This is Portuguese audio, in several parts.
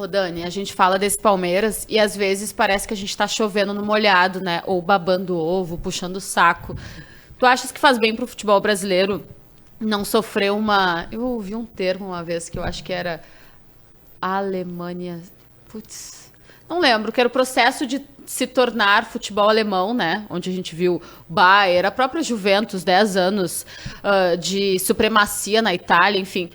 Ô Dani, a gente fala desse Palmeiras e às vezes parece que a gente tá chovendo no molhado, né? Ou babando ovo, puxando o saco. Tu achas que faz bem pro futebol brasileiro não sofrer uma... Eu ouvi um termo uma vez que eu acho que era Alemanha... Putz... Não lembro, que era o processo de se tornar futebol alemão, né? Onde a gente viu Bayern, a própria Juventus, 10 anos de supremacia na Itália, enfim.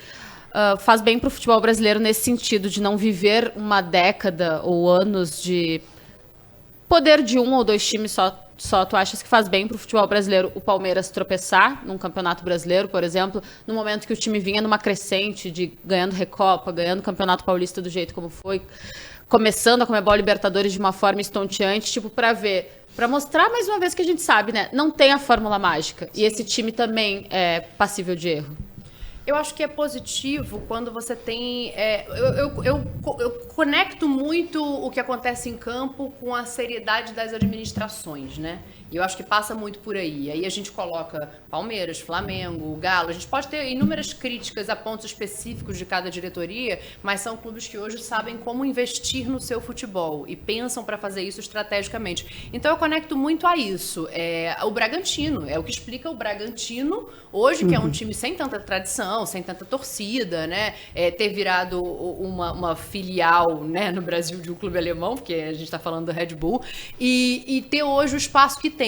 Faz bem para o futebol brasileiro nesse sentido, de não viver uma década ou anos de poder de um ou dois times só. Tu achas que faz bem para o futebol brasileiro o Palmeiras tropeçar num campeonato brasileiro, por exemplo, no momento que o time vinha numa crescente de ganhando Recopa, ganhando Campeonato Paulista do jeito como foi, começando a Conmebol Libertadores de uma forma estonteante, tipo, para ver, para mostrar mais uma vez que a gente sabe, né? Não tem a fórmula mágica. E esse time também é passível de erro. Eu acho que é positivo quando você tem... eu conecto muito o que acontece em campo com a seriedade das administrações, né? E eu acho que passa muito por aí. Aí a gente coloca Palmeiras, Flamengo, Galo. A gente pode ter inúmeras críticas a pontos específicos de cada diretoria, mas são clubes que hoje sabem como investir no seu futebol e pensam para fazer isso estrategicamente. Então eu conecto muito a isso. O Bragantino, é o que explica o Bragantino hoje, que é um time sem tanta tradição, sem tanta torcida, né? Ter virado uma filial, né, no Brasil de um clube alemão, porque a gente está falando do Red Bull, e ter hoje o espaço que tem.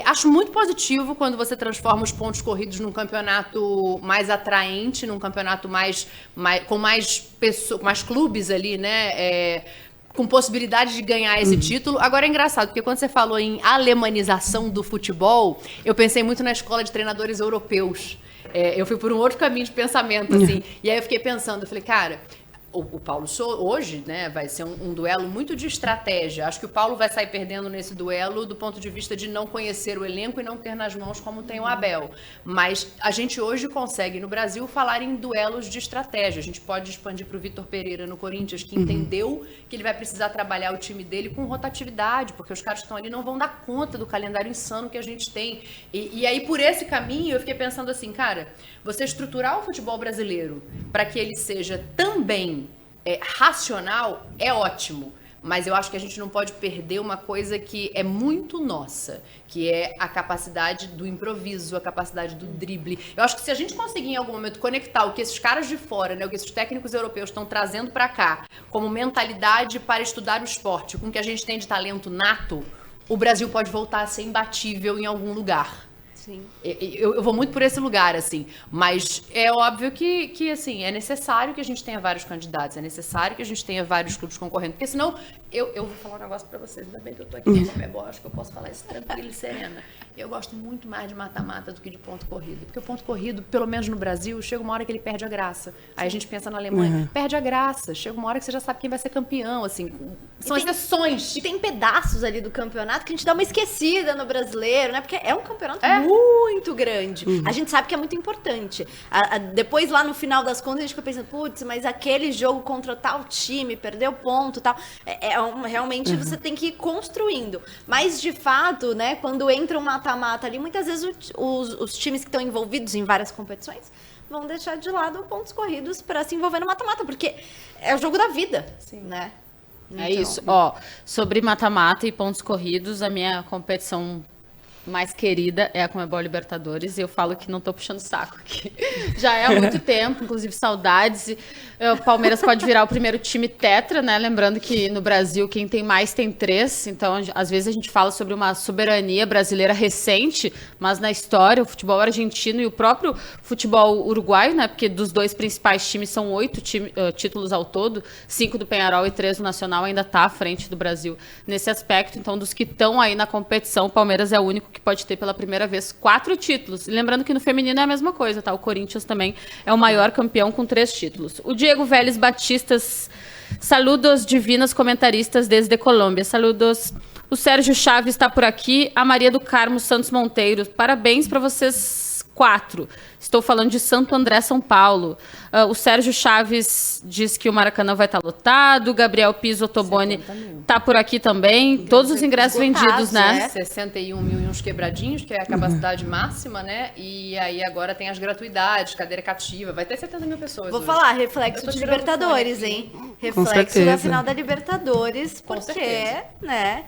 Acho muito positivo quando você transforma os pontos corridos num campeonato mais atraente, num campeonato com mais pessoas, mais clubes ali, né? Com possibilidade de ganhar esse título. Agora é engraçado, porque quando você falou em alemanização do futebol, eu pensei muito na escola de treinadores europeus. Eu fui por um outro caminho de pensamento, assim. E aí eu fiquei pensando, eu falei, cara, o Paulo hoje, né, vai ser um duelo muito de estratégia. Acho que o Paulo vai sair perdendo nesse duelo do ponto de vista de não conhecer o elenco e não ter nas mãos como tem o Abel. Mas a gente hoje consegue, no Brasil, falar em duelos de estratégia. A gente pode expandir para o Vitor Pereira no Corinthians, que entendeu que ele vai precisar trabalhar o time dele com rotatividade, porque os caras que estão ali não vão dar conta do calendário insano que a gente tem. E aí, por esse caminho, eu fiquei pensando assim, cara, você estruturar o futebol brasileiro para que ele seja também racional é ótimo, mas eu acho que a gente não pode perder uma coisa que é muito nossa, que é a capacidade do improviso, a capacidade do drible. Eu acho que se a gente conseguir em algum momento conectar o que esses caras de fora, né, o que esses técnicos europeus estão trazendo para cá, como mentalidade para estudar o esporte, com o que a gente tem de talento nato, o Brasil pode voltar a ser imbatível em algum lugar. Sim. Eu vou muito por esse lugar, assim, mas é óbvio que assim, é necessário que a gente tenha vários candidatos, é necessário que a gente tenha vários clubes concorrendo, porque senão, eu vou falar um negócio pra vocês, ainda bem que eu tô aqui no Comebol, acho que eu posso falar isso tranquilo e serena. Eu gosto muito mais de mata-mata do que de ponto corrido, porque o ponto corrido, pelo menos no Brasil, chega uma hora que ele perde a graça. Aí a gente pensa na Alemanha, perde a graça, chega uma hora que você já sabe quem vai ser campeão, assim, são exceções. E tem pedaços ali do campeonato que a gente dá uma esquecida no brasileiro, né, porque é um campeonato muito grande. A gente sabe que é muito importante. Depois, lá no final das contas, a gente fica pensando, putz, mas aquele jogo contra tal time, perdeu ponto e tal. Realmente você tem que ir construindo. Mas, de fato, né, quando entra um mata-mata ali, muitas vezes os times que estão envolvidos em várias competições vão deixar de lado pontos corridos para se envolver no mata-mata, porque é o jogo da vida, né? Então, é isso. Sobre mata-mata e pontos corridos, a minha competição mais querida é a Conmebol Libertadores, e eu falo que não tô puxando saco aqui. Já é há muito tempo, inclusive saudades. O Palmeiras pode virar o primeiro time tetra, né? Lembrando que no Brasil quem tem mais tem 3, então às vezes a gente fala sobre uma soberania brasileira recente, mas na história o futebol argentino e o próprio futebol uruguaio, né? Porque dos dois principais times são 8 títulos ao todo, 5 do Peñarol e 3 do Nacional, ainda tá à frente do Brasil nesse aspecto. Então, dos que estão aí na competição, o Palmeiras é o único que pode ter pela primeira vez 4 títulos. E lembrando que no feminino é a mesma coisa, tá? O Corinthians também é o maior campeão com 3 títulos. O Diego Vélez Batistas, saludos divinos comentaristas desde Colômbia. Saludos. O Sérgio Chaves está por aqui. A Maria do Carmo Santos Monteiro. Parabéns para vocês 4. Estou falando de Santo André, São Paulo. O Sérgio Chaves diz que o Maracanã vai estar lotado. Gabriel Piso Ottoboni está por aqui também. Todos os ingressos vendidos, né? 61 mil e uns quebradinhos, que é a capacidade máxima, né? E aí agora tem as gratuidades, cadeira cativa. Vai ter 70 mil pessoas. Vou hoje. falar, reflexo de Libertadores, hein? Reflexo da final da Libertadores, porque, né?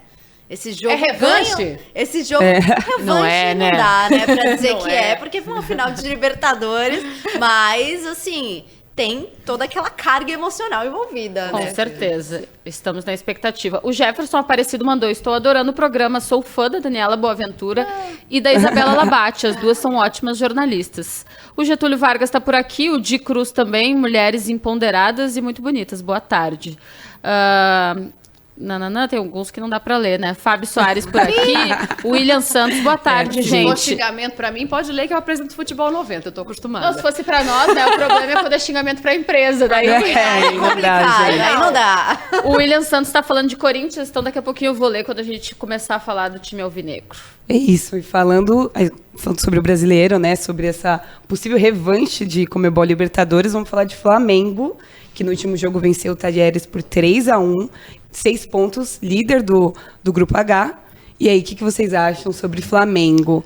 Esse jogo. É revanche? Esse jogo. Revanche Não é, né? não dá, né? Pra dizer Não que é. porque foi uma final de Libertadores. Mas, assim, tem toda aquela carga emocional envolvida, Com né? certeza. Estamos na expectativa. O Jefferson Aparecido mandou: estou adorando o programa, sou fã da Daniela Boaventura e da Isabela Labate. As duas são ótimas jornalistas. O Getúlio Vargas está por aqui, o Di Cruz também, mulheres empoderadas e muito bonitas. Boa tarde. Tem alguns que não dá pra ler, né? Fábio Soares por aqui. William Santos, boa tarde, Se for gente. xingamento pra mim, pode ler que eu apresento Futebol 90, eu tô acostumada. Não, se fosse pra nós, né? O problema é poder xingamento pra empresa. Daí É complicado, gente. aí não dá. o William Santos tá falando de Corinthians, então daqui a pouquinho eu vou ler quando a gente começar a falar do time alvinegro. É isso, e falando sobre o brasileiro, né, sobre essa possível revanche de Conmebol Libertadores, vamos falar de Flamengo, que no último jogo venceu o Talleres por 3-1, 6 pontos, líder do Grupo H. E aí, o que vocês acham sobre Flamengo?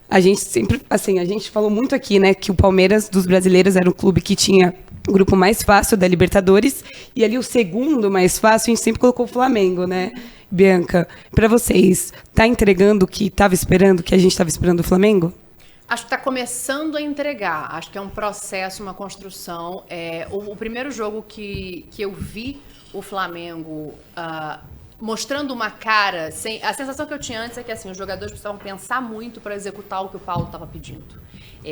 A gente sempre, assim, a gente falou muito aqui, né, que o Palmeiras dos brasileiros era o clube que tinha o grupo mais fácil da Libertadores, e ali o segundo mais fácil, a gente sempre colocou o Flamengo, né? Bianca, para vocês, tá entregando o que estava esperando, que a gente estava esperando do Flamengo? Acho que está começando a entregar. Acho que é um processo, uma construção. O primeiro jogo que eu vi o Flamengo mostrando uma cara... a sensação que eu tinha antes é que assim, os jogadores precisavam pensar muito para executar o que o Paulo estava pedindo.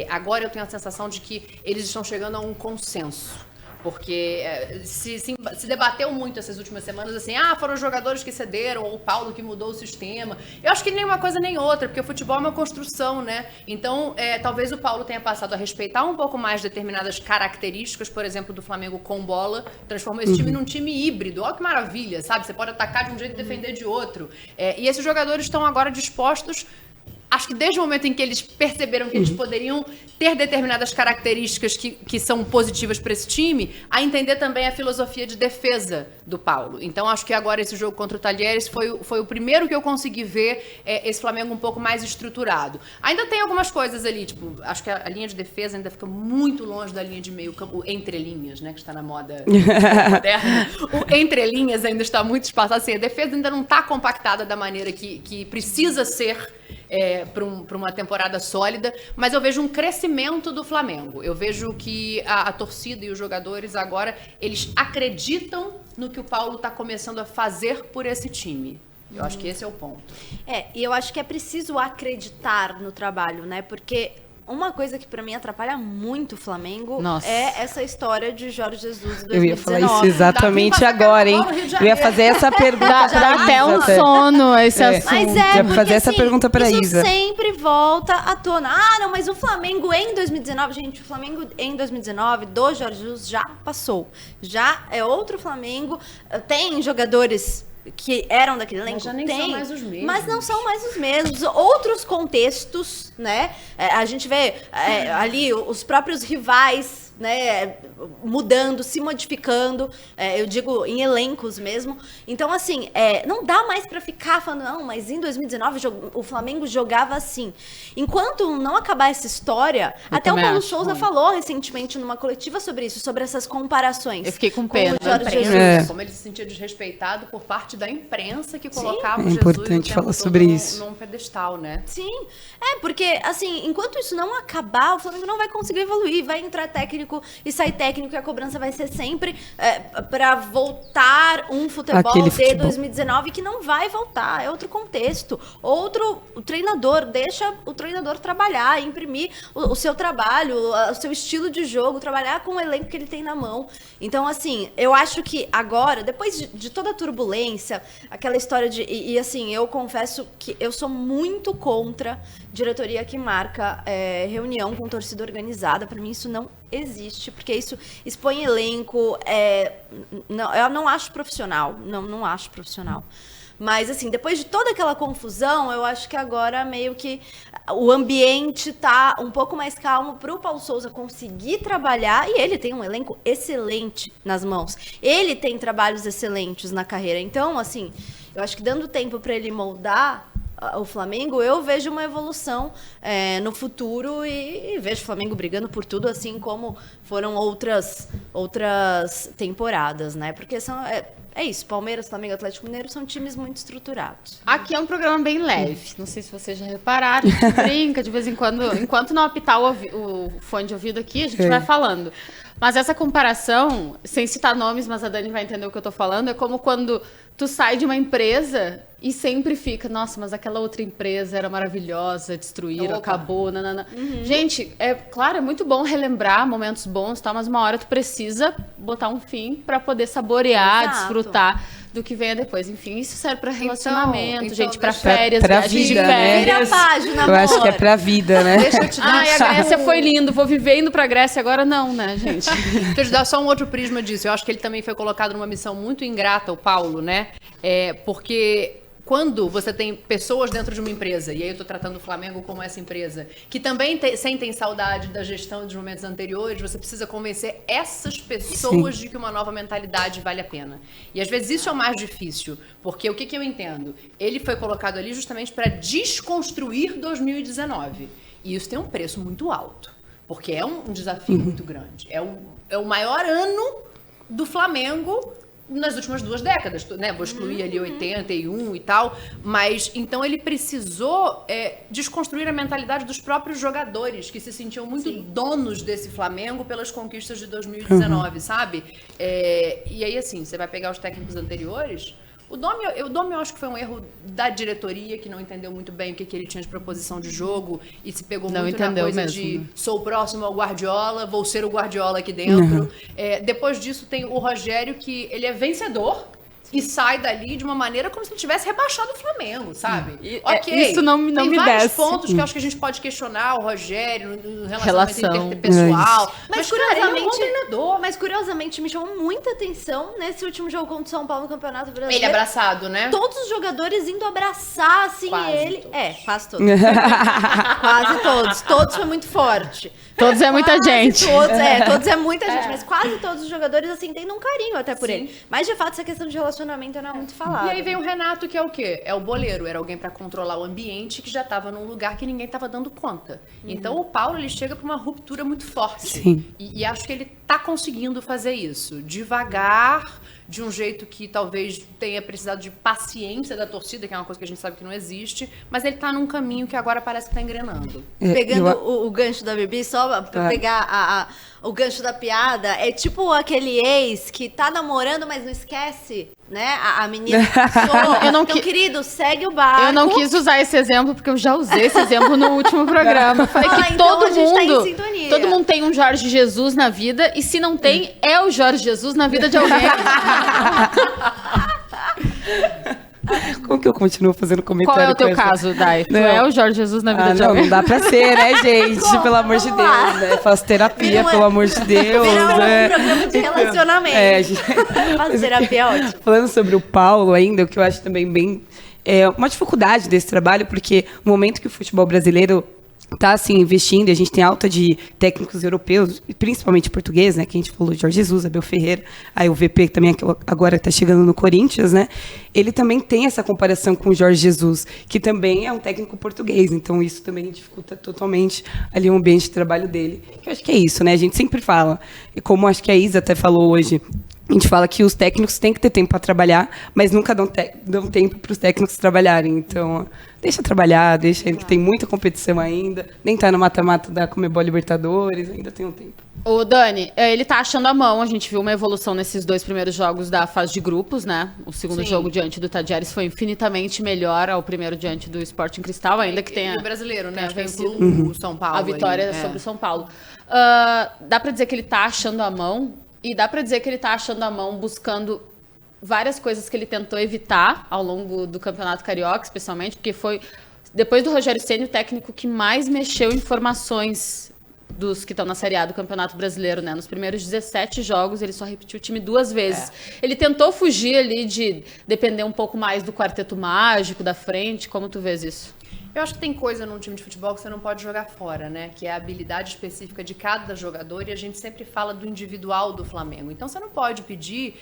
Agora eu tenho a sensação de que eles estão chegando a um consenso. Porque se debateu muito essas últimas semanas, assim, foram os jogadores que cederam, ou o Paulo que mudou o sistema. Eu acho que nem uma coisa nem outra, porque o futebol é uma construção, né? Então, talvez o Paulo tenha passado a respeitar um pouco mais determinadas características, por exemplo, do Flamengo com bola, transformou esse time num time híbrido. Olha que maravilha, sabe? Você pode atacar de um jeito e defender de outro. E esses jogadores estão agora dispostos... Acho que desde o momento em que eles perceberam que eles poderiam ter determinadas características que são positivas para esse time, a entender também a filosofia de defesa do Paulo. Então, acho que agora esse jogo contra o Talleres foi o primeiro que eu consegui ver esse Flamengo um pouco mais estruturado. Ainda tem algumas coisas ali, tipo, acho que a linha de defesa ainda fica muito longe da linha de meio campo, o entre linhas, né, que está na moda moderna. O entre linhas ainda está muito espaçado, assim, a defesa ainda não está compactada da maneira que precisa ser para uma temporada sólida, mas eu vejo um crescimento do Flamengo. Eu vejo que a torcida e os jogadores agora, eles acreditam no que o Paulo está começando a fazer por esse time. Eu acho que esse é o ponto. E eu acho que é preciso acreditar no trabalho, né? Porque uma coisa que pra mim atrapalha muito o Flamengo é essa história de Jorge Jesus 2019. Eu ia falar isso exatamente agora, hein? Eu ia fazer essa pergunta Dá até um sono esse assunto. Mas ia porque, fazer essa assim, pergunta pra isso Isa. sempre volta à tona. Não, mas o Flamengo em 2019, gente, o Flamengo em 2019 do Jorge Jesus já passou. Já é outro Flamengo. Tem jogadores que eram daquele elenco, Mas já nem são mais os mesmos. Mas não são mais os mesmos. Outros contextos, né? A gente vê ali os próprios rivais, né, mudando, se modificando, eu digo em elencos mesmo. Então, assim, não dá mais pra ficar falando, não, mas em 2019 o Flamengo jogava assim. Enquanto não acabar essa história, até o Paulo Souza falou recentemente numa coletiva sobre isso, sobre essas comparações. Eu fiquei com pena. Com o Jorge Jesus. Como ele se sentia desrespeitado por parte da imprensa que colocava o Jesus importante o tempo falar todo sobre isso. num pedestal, né? Sim, porque, assim, enquanto isso não acabar, o Flamengo não vai conseguir evoluir, vai entrar técnico e sair técnico, e a cobrança vai ser sempre para voltar um futebol Aquele de futebol. 2019 que não vai voltar, é outro contexto. O treinador, deixa o treinador trabalhar, imprimir o seu trabalho, o seu estilo de jogo, trabalhar com o elenco que ele tem na mão. Então, assim, eu acho que agora, depois de toda a turbulência, aquela história de... E assim, eu confesso que eu sou muito contra diretoria que marca reunião com torcida organizada. Para mim, isso não existe, porque isso expõe elenco, não, eu não acho profissional, não acho profissional. Mas, assim, depois de toda aquela confusão, eu acho que agora meio que o ambiente tá um pouco mais calmo pro Paulo Souza conseguir trabalhar, e ele tem um elenco excelente nas mãos. Ele tem trabalhos excelentes na carreira. Então, assim, eu acho que dando tempo para ele moldar o Flamengo, eu vejo uma evolução no futuro e vejo o Flamengo brigando por tudo, assim como foram outras temporadas, né? Porque é isso, Palmeiras, Flamengo e Atlético Mineiro são times muito estruturados. Aqui é um programa bem leve. Não sei se vocês já repararam, a gente brinca de vez em quando. Enquanto não apitar o fone de ouvido aqui, a gente vai falando. Mas essa comparação, sem citar nomes, mas a Dani vai entender o que eu tô falando, é como quando tu sai de uma empresa e sempre fica, nossa, mas aquela outra empresa era maravilhosa, destruíram, acabou, nanana. Gente, claro, é muito bom relembrar momentos bons, tá? Mas uma hora tu precisa botar um fim pra poder saborear, desfrutar do que venha depois. Enfim, isso serve pra relacionamento, então gente, pra férias, pra viagem de vida, né? Vira a página, Eu acho amor. que é pra vida, né? Deixa eu te dar Ai, a Grécia foi lindo, vou viver indo pra Grécia agora, não, né, gente? Deixa eu te dar só um outro prisma disso. Eu acho que ele também foi colocado numa missão muito ingrata, o Paulo, né? Porque quando você tem pessoas dentro de uma empresa, e aí eu tô tratando o Flamengo como essa empresa, que também sentem saudade da gestão dos momentos anteriores, você precisa convencer essas pessoas de que uma nova mentalidade vale a pena. E às vezes isso é o mais difícil, porque o que eu entendo? Ele foi colocado ali justamente para desconstruir 2019. E isso tem um preço muito alto, porque é um desafio muito grande. É o maior ano do Flamengo nas últimas 2 décadas, né? Vou excluir ali 81 e tal, mas então ele precisou desconstruir a mentalidade dos próprios jogadores, que se sentiam muito donos desse Flamengo pelas conquistas de 2019, sabe? E aí, assim, você vai pegar os técnicos anteriores. O Domi eu acho que foi um erro da diretoria, que não entendeu muito bem o que ele tinha de proposição de jogo e se pegou muito na coisa de sou próximo ao Guardiola, vou ser o Guardiola aqui dentro. Depois disso tem o Rogério, que ele é vencedor e sai dali de uma maneira como se ele tivesse rebaixado o Flamengo, sabe? Isso não me tem vários desce. pontos que eu acho que a gente pode questionar o Rogério no relacionamento interpessoal. Mas cara, ele é um bom treinador. Mas curiosamente me chamou muita atenção nesse último jogo contra o São Paulo no Campeonato Brasileiro. Ele abraçado, né? Todos os jogadores indo abraçar, assim, Quase ele. todos. Quase todos. Quase todos. Todos foi muito forte. Todos é muita Quase gente. Todos é muita gente, mas quase todos os jogadores, assim, têm um carinho até por ele. Mas, de fato, essa questão de relacionamento não é muito falada. E aí vem o Renato, que é o quê? É o boleiro, era alguém pra controlar o ambiente que já tava num lugar que ninguém tava dando conta. Então o Paulo, ele chega pra uma ruptura muito forte. Sim. E acho que ele tá conseguindo fazer isso. Devagar, de um jeito que talvez tenha precisado de paciência da torcida, que é uma coisa que a gente sabe que não existe, mas ele tá num caminho que agora parece que tá engrenando. Pegando o gancho da Bibi, só pra pegar o gancho da piada, é tipo aquele ex que tá namorando, mas não esquece, né? A menina que Eu então, querido, segue o barco. Eu não quis usar esse exemplo, porque eu já usei esse exemplo no último programa. Eu falei que então todo a gente tá em mundo, sintonia. todo mundo tem um Jorge Jesus na vida, e se não tem, é o Jorge Jesus na vida de alguém. Como que eu continuo fazendo comentário? Qual é o teu com essa? caso, Dai? Tu Não. é o Jorge Jesus na vida de Não, alguém? não dá pra ser, né, gente? Pelo amor de Vamos Deus, lá. né? Faço terapia, Vira pelo amor de Deus. Virar um né? programa de relacionamento. gente... Fazer terapia é ótimo. Falando sobre o Paulo ainda, o que eu acho também bem... uma dificuldade desse trabalho, porque no momento que o futebol brasileiro está assim, investindo, e a gente tem alta de técnicos europeus, principalmente português, né? Que a gente falou de Jorge Jesus, Abel Ferreira, aí o VP também, que agora está chegando no Corinthians, né? Ele também tem essa comparação com o Jorge Jesus, que também é um técnico português, então isso também dificulta totalmente ali o ambiente de trabalho dele. Eu acho que é isso, né? A gente sempre fala, e como acho que a Isa até falou hoje, a gente fala que os técnicos têm que ter tempo para trabalhar, mas nunca dão tempo para os técnicos trabalharem. Então, deixa trabalhar, deixa que tem muita competição ainda, nem tá no mata-mata da Conmebol Libertadores, ainda tem um tempo. O Dani, ele tá achando a mão. A gente viu uma evolução nesses 2 primeiros jogos da fase de grupos, né? O segundo jogo diante do Tadieres foi infinitamente melhor ao primeiro diante do Sporting Cristal, ainda que tenha... O brasileiro, né? tenha Venceu vencido o São Paulo. a vitória ali, sobre o São Paulo. Dá pra dizer que ele tá achando a mão, e dá pra dizer que ele tá achando a mão buscando várias coisas que ele tentou evitar ao longo do Campeonato Carioca, especialmente, porque foi, depois do Rogério Ceni, o técnico que mais mexeu em formações dos que estão na Série A do Campeonato Brasileiro, né? Nos primeiros 17 jogos, ele só repetiu o time 2 vezes. Ele tentou fugir ali de depender um pouco mais do quarteto mágico da frente. Como tu vês isso? Eu acho que tem coisa num time de futebol que você não pode jogar fora, né? Que é a habilidade específica de cada jogador, e a gente sempre fala do individual do Flamengo. Então você não pode pedir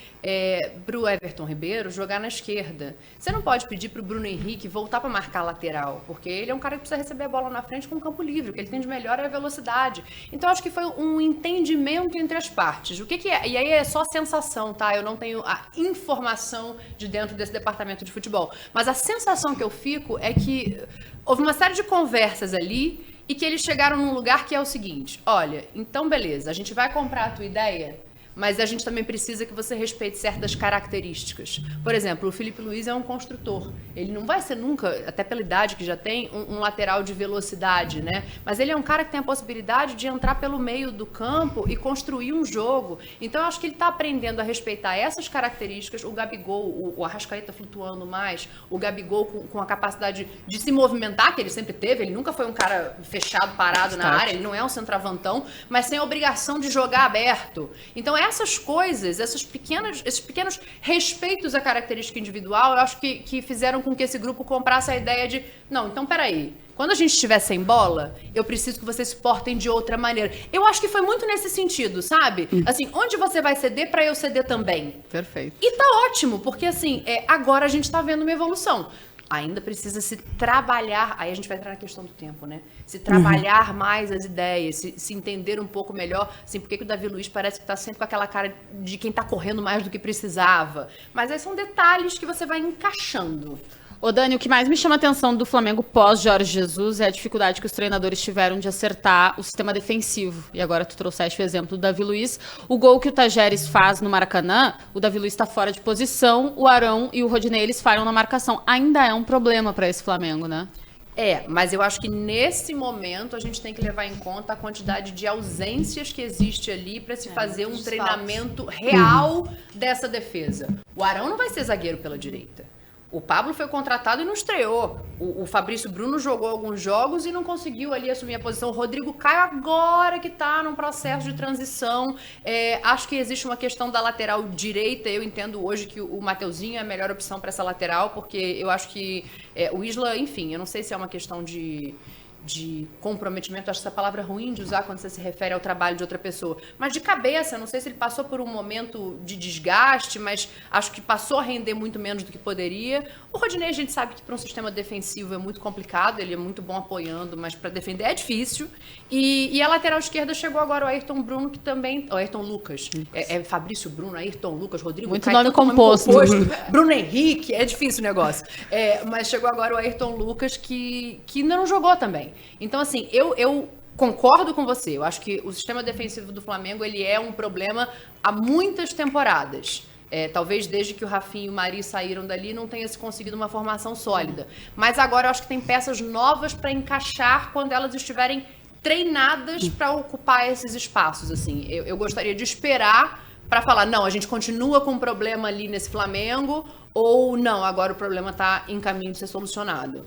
pro Everton Ribeiro jogar na esquerda. Você não pode pedir pro Bruno Henrique voltar para marcar a lateral, porque ele é um cara que precisa receber a bola na frente com o campo livre. O que ele tem de melhor é a velocidade. Então eu acho que foi um entendimento entre as partes. O que é? E aí é só sensação, tá? Eu não tenho a informação de dentro desse departamento de futebol. Mas a sensação que eu fico é que houve uma série de conversas ali e que eles chegaram num lugar que é o seguinte: olha, então beleza, a gente vai comprar a tua ideia, mas a gente também precisa que você respeite certas características. Por exemplo, o Felipe Luiz é um construtor. Ele não vai ser nunca, até pela idade que já tem, um lateral de velocidade, né? Mas ele é um cara que tem a possibilidade de entrar pelo meio do campo e construir um jogo. Então, eu acho que ele está aprendendo a respeitar essas características. O Gabigol, o Arrascaeta flutuando mais, o Gabigol com a capacidade de se movimentar, que ele sempre teve. Ele nunca foi um cara fechado, parado na área. Ele não é um centroavantão, mas tem a obrigação de jogar aberto. Então, essas coisas, esses pequenos respeitos à característica individual, eu acho que fizeram com que esse grupo comprasse a ideia de, não, então peraí, quando a gente estiver sem bola, eu preciso que vocês se portem de outra maneira. Eu acho que foi muito nesse sentido, sabe? Assim, onde você vai ceder pra eu ceder também? Perfeito. E tá ótimo, porque assim, agora a gente tá vendo uma evolução. Ainda precisa se trabalhar, aí a gente vai entrar na questão do tempo, né? Se trabalhar mais as ideias, se entender um pouco melhor, assim, por que o Davi Luiz parece que tá sempre com aquela cara de quem tá correndo mais do que precisava. Mas aí são detalhes que você vai encaixando. Ô Dani, o que mais me chama a atenção do Flamengo pós Jorge Jesus é a dificuldade que os treinadores tiveram de acertar o sistema defensivo. E agora tu trouxeste o exemplo do Davi Luiz. O gol que o Tajeres faz no Maracanã, o Davi Luiz está fora de posição, o Arão e o Rodinei, eles falham na marcação. Ainda é um problema para esse Flamengo, né? Mas eu acho que nesse momento a gente tem que levar em conta a quantidade de ausências que existe ali para se fazer um treinamento real dessa defesa. O Arão não vai ser zagueiro pela direita. O Pablo foi contratado e não estreou. O Fabrício Bruno jogou alguns jogos e não conseguiu ali assumir a posição. O Rodrigo Caio agora que está num processo de transição. Acho que existe uma questão da lateral direita. Eu entendo hoje que o Mateuzinho é a melhor opção para essa lateral, porque eu acho que o Isla, enfim, eu não sei se é uma questão de comprometimento, acho essa palavra ruim de usar quando você se refere ao trabalho de outra pessoa, mas de cabeça, não sei se ele passou por um momento de desgaste, mas acho que passou a render muito menos do que poderia. O Rodinei, a gente sabe que para um sistema defensivo é muito complicado, ele é muito bom apoiando, mas para defender é difícil, e a lateral esquerda chegou agora o Ayrton Bruno, que também, o Ayrton Lucas, Fabrício Bruno, Ayrton Lucas, Rodrigo muito Caio, nome composto. Bruno Henrique, é difícil o negócio, mas chegou agora o Ayrton Lucas, que ainda não jogou também. Então, assim, eu concordo com você. Eu acho que o sistema defensivo do Flamengo, ele é um problema há muitas temporadas. Talvez desde que o Rafinha e o Mari saíram dali não tenha se conseguido uma formação sólida. Mas agora eu acho que tem peças novas para encaixar quando elas estiverem treinadas para ocupar esses espaços. Assim, eu gostaria de esperar para falar, não, a gente continua com um problema ali nesse Flamengo, ou não, agora o problema está em caminho de ser solucionado.